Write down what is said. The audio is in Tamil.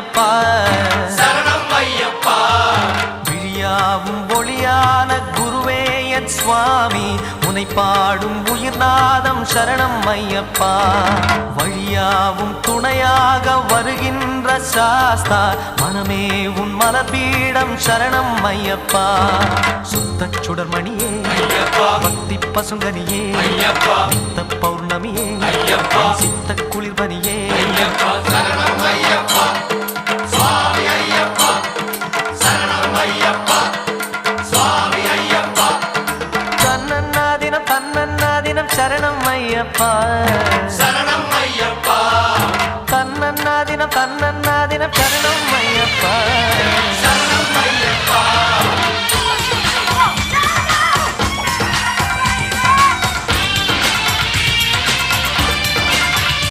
ஐயப்பா சரணம் ஐயப்பா விழியாவும் ஒளியான குருவே என் சுவாமி உனை பாடும் உயிர்நாதம் சரணம் ஐயப்பா வழியாவும் துணையாக வருகின்ற சாஸ்தா மனமே உன் மலபீடம் சரணம் ஐயப்பா சுத்த சுடர்மணியே பக்தி பசுங்கனியே நித்த பௌர்ணமியே சித்த குளிர்பனியே